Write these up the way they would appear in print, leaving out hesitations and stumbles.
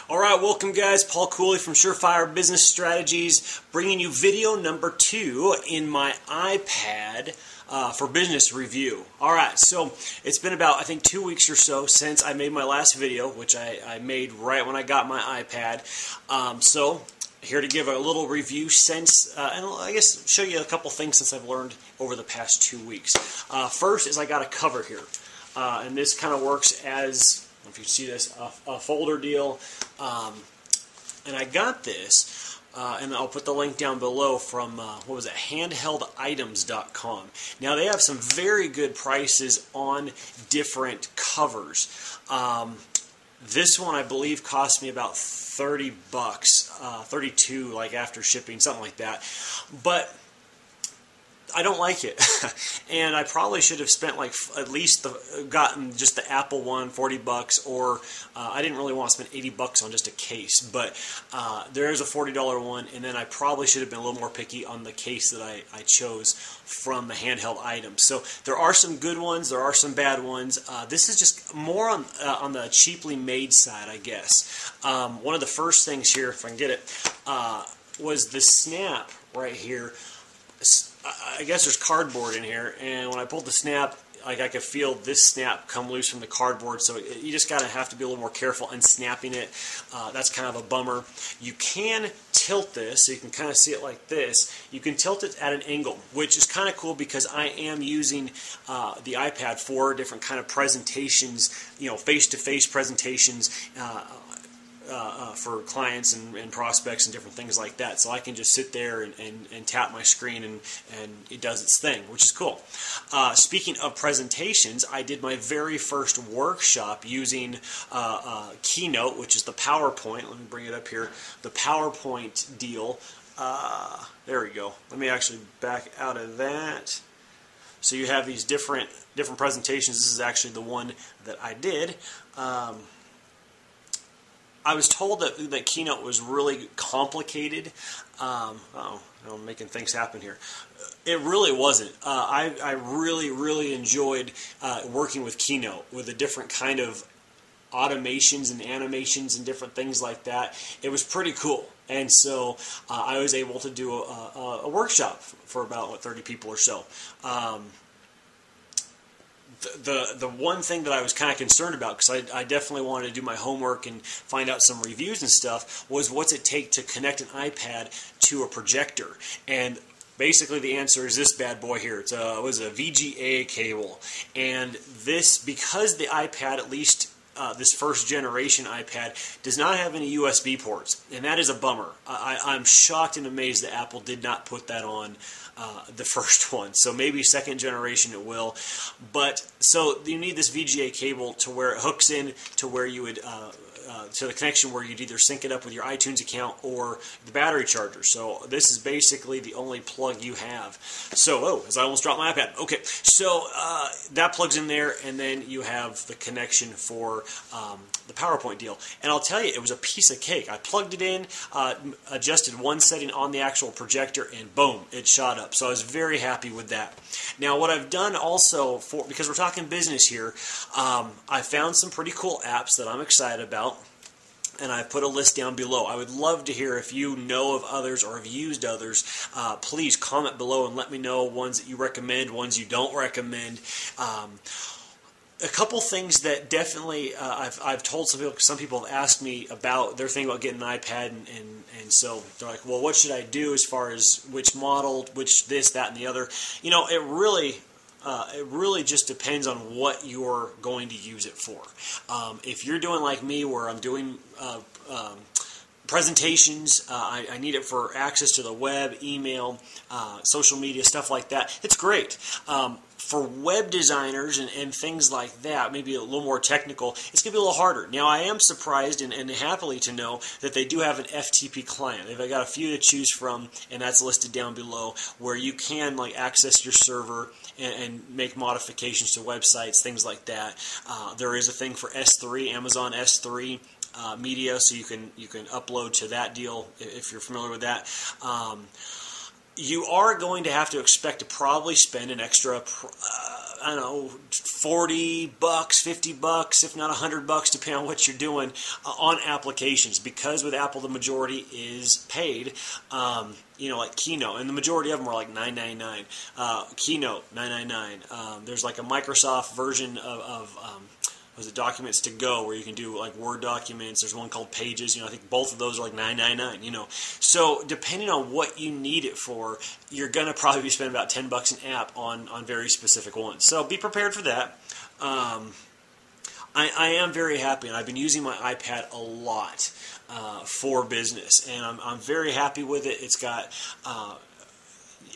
All right, welcome guys. Paul Cooley from Surefire Business Strategies, bringing you video number 2 in my iPad for business review. All right, so it's been about, I think, 2 weeks or so since I made my last video, which I made right when I got my iPad. So here to give a little review since, and I guess show you a couple things since I've learned over the past 2 weeks. First is I got a cover here, and this kind of works as, I don't know if you see this, a folder deal, and I got this, and I'll put the link down below from, what was it, handhelditems.com. Now they have some very good prices on different covers. This one I believe cost me about 30 bucks, 32 like after shipping, something like that, but I don't like it, and I probably should have spent like at least gotten just the Apple one, 40 bucks, or I didn't really want to spend 80 bucks on just a case, but there is a $40 one, and then I probably should have been a little more picky on the case that I chose from the handheld items. So there are some good ones, there are some bad ones. This is just more on the cheaply made side, I guess. One of the first things here, if I can get it, was the snap right here. I guess there's cardboard in here, and when I pulled the snap, like I could feel this snap come loose from the cardboard, so you just gotta have to be a little more careful in snapping it. That's kind of a bummer. You can tilt this, so you can kind of see it like this. You can tilt it at an angle, which is kind of cool because I am using the iPad for different kind of presentations, you know, face-to-face presentations, for clients and prospects and different things like that. So I can just sit there and tap my screen and it does its thing, which is cool. Speaking of presentations, I did my very first workshop using Keynote, which is the PowerPoint. Let me bring it up here. The PowerPoint deal. There we go. Let me actually back out of that. So you have these different presentations. This is actually the one that I did. I was told that Keynote was really complicated. I'm making things happen here. It really wasn't. I really enjoyed working with Keynote, with the different kind of automations and animations and different things like that. It was pretty cool. And so I was able to do a workshop for about 30 people or so. The one thing that I was kind of concerned about, because I definitely wanted to do my homework and find out some reviews and stuff, was what's it take to connect an iPad to a projector. And basically the answer is this bad boy here. It was a VGA cable. And this, because the iPad, at least this first generation iPad, does not have any USB ports, and that is a bummer. I'm shocked and amazed that Apple did not put that on the first one. So maybe second generation it will. But so you need this VGA cable to where it hooks in to where you would to the connection where you'd either sync it up with your iTunes account or the battery charger. So this is basically the only plug you have. So, as I almost dropped my iPad. Okay, so that plugs in there, and then you have the connection for the PowerPoint deal. And I'll tell you, it was a piece of cake. I plugged it in, adjusted one setting on the actual projector, and boom, it shot up. So I was very happy with that. Now, what I've done also, because we're talking business here, I found some pretty cool apps that I'm excited about, and I put a list down below. I would love to hear if you know of others or have used others. Please comment below and let me know ones that you recommend, ones you don't recommend. A couple things that definitely I've told some people have asked me about. They're thinking about getting an iPad, and so they're like, well, what should I do as far as which model, which this, that, and the other? You know, it really just depends on what you're going to use it for. If you're doing like me, where I'm doing presentations, I need it for access to the web, email, social media, stuff like that, it's great. For web designers and things like that, maybe a little more technical, it's going to be a little harder. Now, I am surprised and happily to know that they do have an FTP client. They've got a few to choose from, and that's listed down below, where you can like access your server and make modifications to websites, things like that. There is a thing for S3, Amazon S3 media, so you can upload to that deal if you're familiar with that. You are going to have to expect to probably spend an extra I don't know, $40, $50, if not $100, depending on what you're doing on applications. Because with Apple, the majority is paid. Like Keynote, and the majority of them are like $9.99. Keynote, $9.99. There's like a Microsoft version of was it Documents to Go, where you can do like Word documents. There's one called Pages. I think both of those are like $9.99. So depending on what you need it for, you're gonna probably be spending about $10 an app on very specific ones. So be prepared for that. I am very happy, and I've been using my iPad a lot for business, and I'm very happy with it. It's got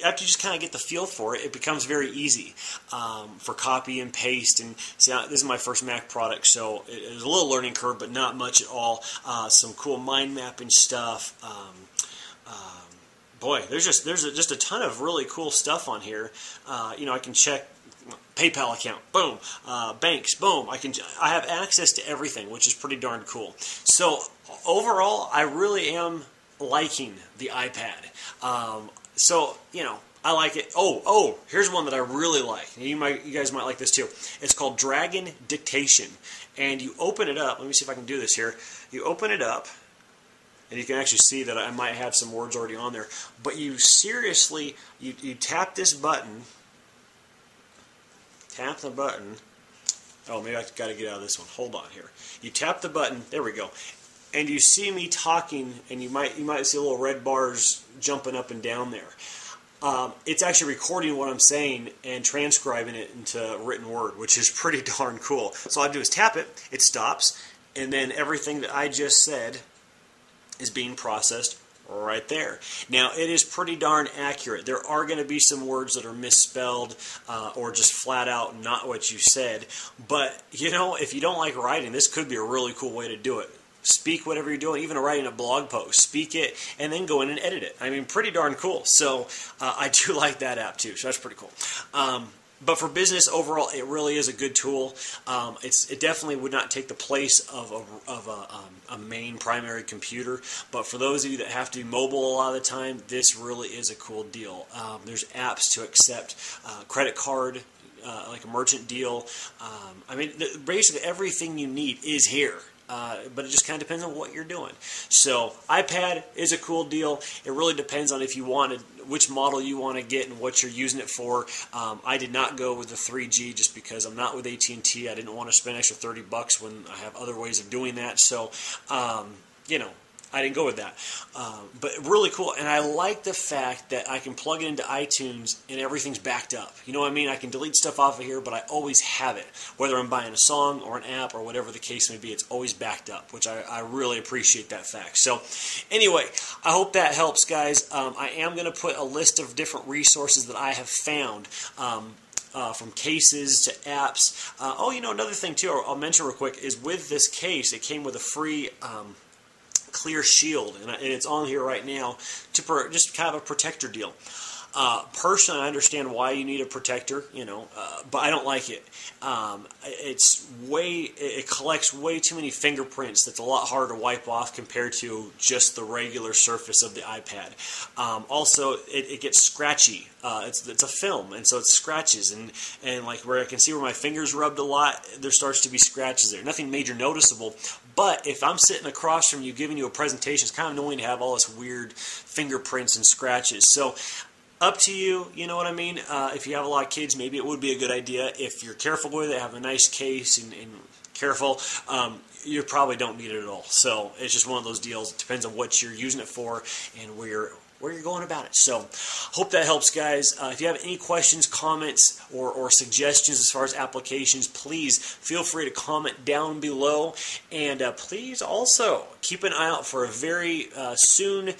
after you just kind of get the feel for it, it becomes very easy for copy and paste. And see, this is my first Mac product, so it was a little learning curve, but not much at all. Some cool mind mapping stuff. Boy, there's just a ton of really cool stuff on here. I can check PayPal account, boom, banks, boom. I have access to everything, which is pretty darn cool. So overall, I really am liking the iPad. I like it. Oh, here's one that I really like. You guys might like this too. It's called Dragon Dictation, and you open it up. Let me see if I can do this here. You open it up, and you can actually see that I might have some words already on there. But you seriously, you tap this button. Tap the button. Oh, maybe I've got to get out of this one. Hold on here. You tap the button. There we go. And you see me talking, and you might see little red bars jumping up and down there. It's actually recording what I'm saying and transcribing it into written word, which is pretty darn cool. So all I do is tap it, it stops, and then everything that I just said is being processed right there. Now, it is pretty darn accurate. There are going to be some words that are misspelled or just flat out not what you said. But, if you don't like writing, this could be a really cool way to do it. Speak whatever you're doing, even writing a blog post. Speak it, and then go in and edit it. I mean, pretty darn cool. So I do like that app, too. So that's pretty cool. But for business overall, it really is a good tool. It definitely would not take the place of a main primary computer. But for those of you that have to be mobile a lot of the time, this really is a cool deal. There's apps to accept credit card, like a merchant deal. Basically everything you need is here. But it just kind of depends on what you're doing. So iPad is a cool deal. It really depends on which model you want to get and what you're using it for. I did not go with the 3G just because I'm not with AT&T. I didn't want to spend an extra $30 when I have other ways of doing that. So, I didn't go with that. But really cool. And I like the fact that I can plug it into iTunes and everything's backed up. You know what I mean? I can delete stuff off of here, but I always have it. Whether I'm buying a song or an app or whatever the case may be, it's always backed up, which I really appreciate that fact. So anyway, I hope that helps, guys. I am going to put a list of different resources that I have found. From cases to apps. Another thing too I'll mention real quick is with this case, it came with a free clear shield, and it's on here right now to just kind of a protector deal. Personally, I understand why you need a protector, but I don't like it. It collects way too many fingerprints that's a lot harder to wipe off compared to just the regular surface of the iPad. Also, it gets scratchy. It's a film, and so it scratches, and like where I can see where my fingers rubbed a lot, there starts to be scratches there. Nothing major noticeable, but if I'm sitting across from you giving you a presentation, it's kind of annoying to have all this weird fingerprints and scratches. So up to you, you know what I mean? If you have a lot of kids, maybe it would be a good idea. If you're careful with it, have a nice case and careful, you probably don't need it at all. So it's just one of those deals. It depends on what you're using it for and where you're going about it. So hope that helps, guys. If you have any questions, comments, or suggestions as far as applications, please feel free to comment down below. And please also keep an eye out for a very soon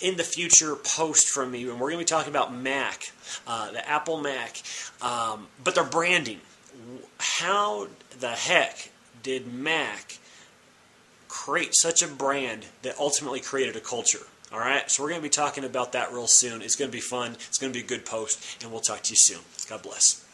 in the future post from me, and we're going to be talking about Mac, the Apple Mac, but their branding. How the heck did Mac create such a brand that ultimately created a culture? All right, so we're going to be talking about that real soon. It's going to be fun. It's going to be a good post, and we'll talk to you soon. God bless.